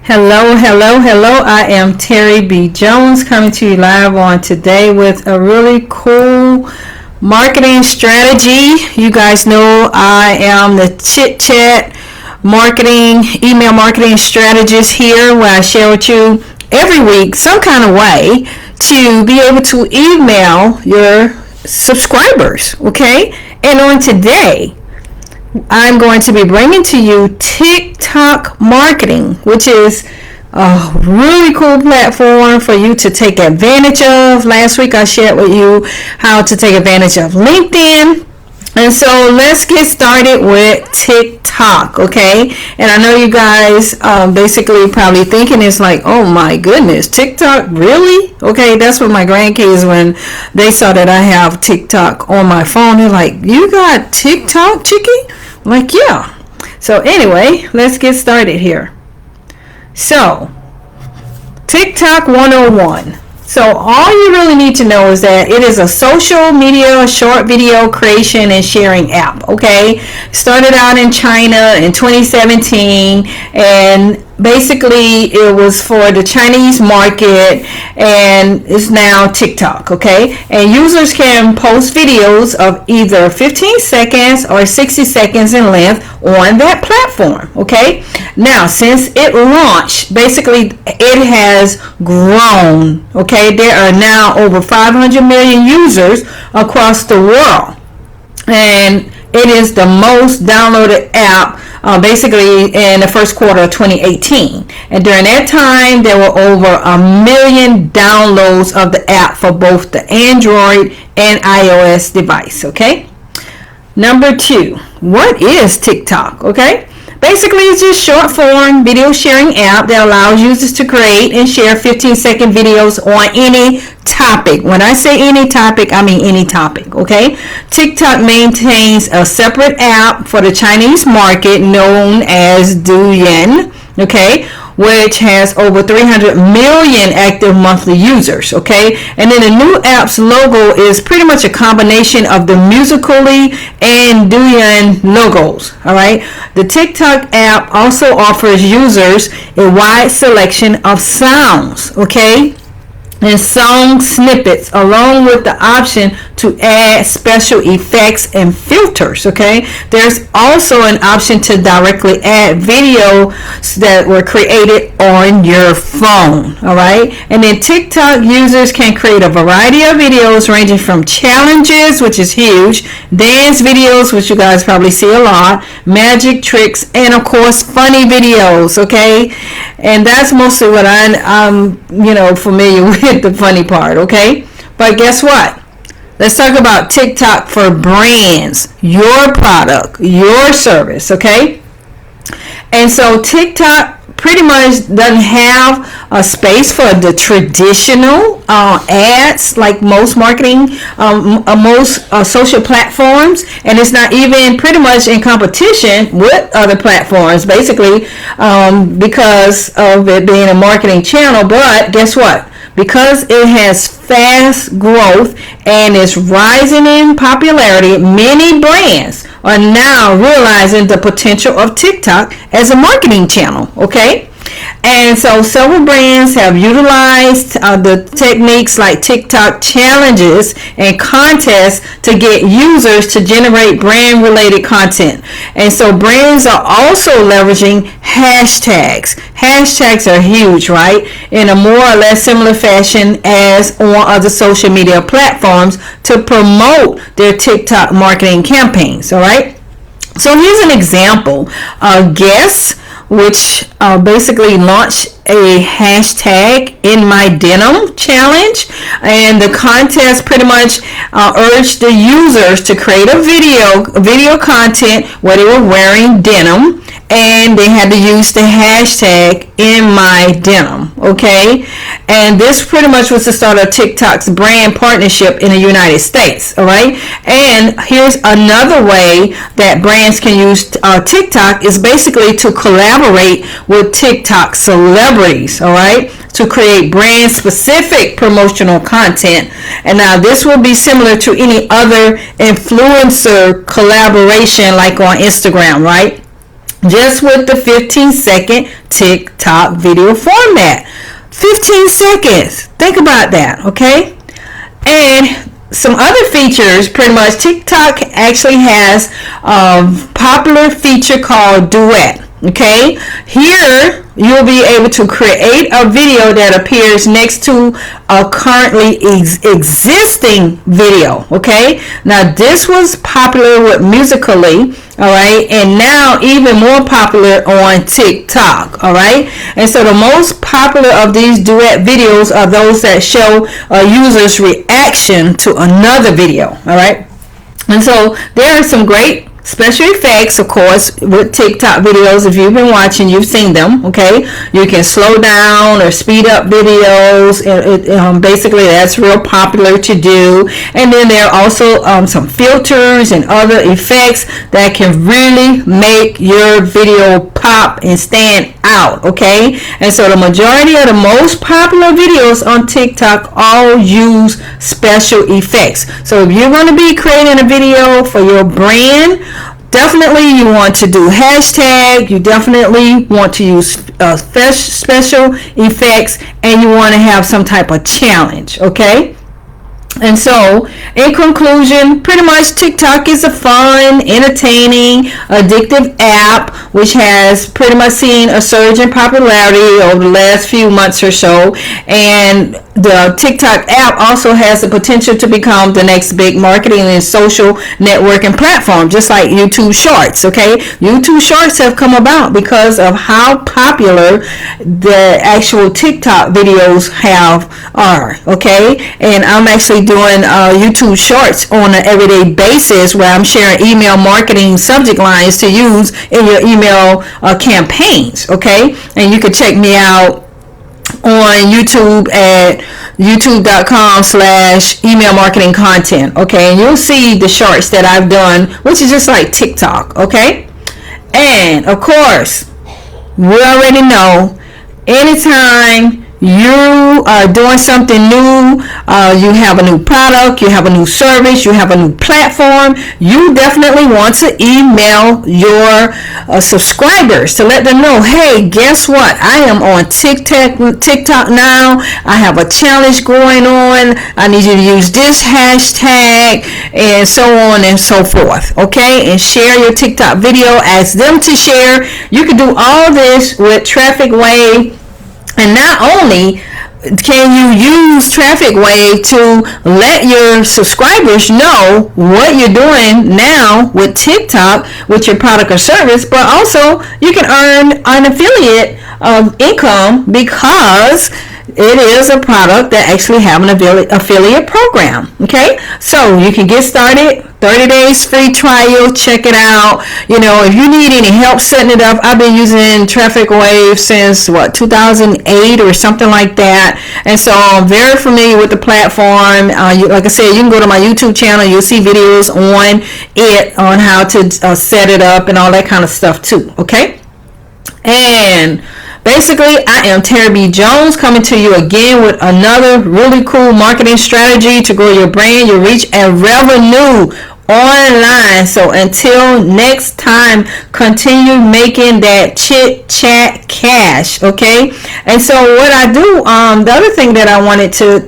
Hello. I am Terry B. Jones coming to you live on today with a really cool marketing strategy. You guys know I am the Chit Chat email marketing strategist here, where I share with you every week some kind of way to be able to email your subscribers, okay? And on today, I'm going to be bringing to you TikTok marketing, which is a really cool platform for you to take advantage of. Last week I shared with you how to take advantage of LinkedIn. And so let's get started with TikTok, okay? And I know you guys basically probably thinking it's like, oh my goodness, TikTok, really? Okay, that's what my grandkids, when they saw that I have TikTok on my phone, they're like, you got TikTok, Chicky? I'm like, yeah. So anyway, let's get started here. So, TikTok 101. So all you really need to know is that it is a social media short video creation and sharing app, okay? Started out in China in 2017, and basically it was for the Chinese market, and it's now TikTok, okay? And users can post videos of either 15 seconds or 60 seconds in length on that platform, okay? Now, since it launched, basically it has grown, okay? There are now over 500 million users across the world, and it is the most downloaded app basically in the first quarter of 2018. And during that time, there were over 1 million downloads of the app for both the Android and iOS device, okay? Number 2, what is TikTok, okay? Basically, it's just short form video sharing app that allows users to create and share 15-second videos on any topic. When I say any topic, I mean any topic, okay? TikTok maintains a separate app for the Chinese market known as Douyin, okay, which has over 300 million active monthly users, okay? And then the new app's logo is pretty much a combination of the Musical.ly and Douyin logos, all right? The TikTok app also offers users a wide selection of sounds, okay, and song snippets, along with the option to add special effects and filters, okay? There's also an option to directly add videos that were created on your phone, all right? And then TikTok users can create a variety of videos ranging from challenges, which is huge, dance videos, which you guys probably see a lot, magic tricks, and of course funny videos, okay? And that's mostly what I'm familiar with, the funny part, okay? But guess what? Let's talk about TikTok for brands, your product, your service, okay? And so TikTok pretty much doesn't have a space for the traditional ads like most marketing, most social platforms, and it's not even pretty much in competition with other platforms, basically, because of it being a marketing channel. But guess what? Because it has fast growth and is rising in popularity, many brands are now realizing the potential of TikTok as a marketing channel, okay? And so several brands have utilized the techniques like TikTok challenges and contests to get users to generate brand related content. And so brands are also leveraging hashtags. Hashtags are huge, right? In a more or less similar fashion as on other social media platforms to promote their TikTok marketing campaigns, all right? So here's an example. Guess, which basically launched a hashtag in my denim challenge, and the contest pretty much urged the users to create a video content where they were wearing denim, and they had to use the hashtag in my denim, okay? And this pretty much was the start of TikTok's brand partnership in the United States, all right? And here's another way that brands can use TikTok is basically to collaborate with TikTok celebrities, all right, to create brand specific promotional content. And now this will be similar to any other influencer collaboration like on Instagram, right? just with the 15-second TikTok video format. 15 seconds. Think about that, okay? And some other features, pretty much TikTok actually has a popular feature called Duet. Okay, here you'll be able to create a video that appears next to a currently existing video. Okay, now this was popular with Musical.ly, all right, and now even more popular on TikTok, all right. And so the most popular of these duet videos are those that show a user's reaction to another video, all right. And so there are some great special effects, of course, with TikTok videos. If you've been watching, you've seen them, okay? You can slow down or speed up videos. Basically, that's real popular to do. And then there are also some filters and other effects that can really make your video pop and stand out, okay? And so the majority of the most popular videos on TikTok all use special effects. So if you're going to be creating a video for your brand, definitely you want to do hashtag, you definitely want to use special effects, and you want to have some type of challenge, okay? And so, in conclusion, pretty much TikTok is a fun, entertaining, addictive app which has pretty much seen a surge in popularity over the last few months or so. And the TikTok app also has the potential to become the next big marketing and social networking platform, just like YouTube Shorts, okay? YouTube Shorts have come about because of how popular the actual TikTok videos are, okay? And I'm actually doing YouTube Shorts on an everyday basis where I'm sharing email marketing subject lines to use in your email campaigns, okay? And you can check me out on YouTube at youtube.com/email marketing content, okay? And you'll see the shorts that I've done, which is just like TikTok, okay? And of course, we already know anytime you are doing something new, you have a new product, you have a new service, you have a new platform, you definitely want to email your subscribers to let them know, hey, guess what? I am on TikTok now. I have a challenge going on. I need you to use this hashtag and so on and so forth, okay? And share your TikTok video, ask them to share. You can do all this with Traffic Wave. And not only can you use Traffic Wave to let your subscribers know what you're doing now with TikTok with your product or service, but also you can earn an affiliate income because it is a product that actually have an affiliate program, okay? So you can get started, 30 days free trial, check it out. You know, if you need any help setting it up, I've been using Traffic Wave since 2008 or something like that, and so I'm very familiar with the platform. Like I said, you can go to my YouTube channel, you'll see videos on it, on how to set it up and all that kind of stuff too, okay? And basically, I am Terry B. Jones coming to you again with another really cool marketing strategy to grow your brand, your reach, and revenue online. So until next time, continue making that chit chat cash, okay? And so what I do, the other thing that I wanted to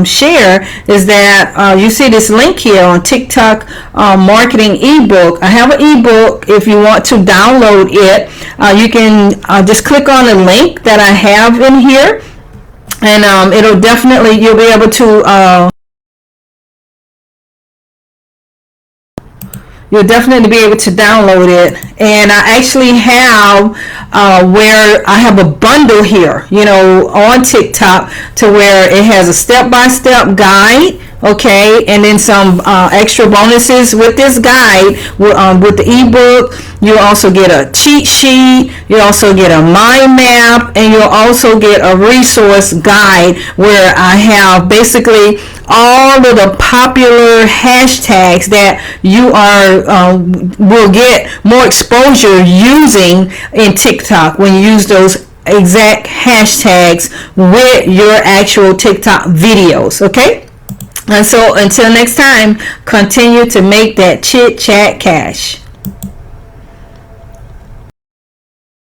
share is that you see this link here on TikTok marketing ebook. I have an ebook. If you want to download it, you can just click on the link that I have in here, and it'll definitely, you'll be able to you'll definitely be able to download it. And I actually have where I have a bundle here, you know, on TikTok, to where it has a step-by-step guide, okay, and then some extra bonuses with this guide. With the ebook, you also get a cheat sheet, you also get a mind map, and you'll also get a resource guide where I have basically all of the popular hashtags that you will get more exposure using in TikTok when you use those exact hashtags with your actual TikTok videos, okay? And so until next time, continue to make that chit chat cash.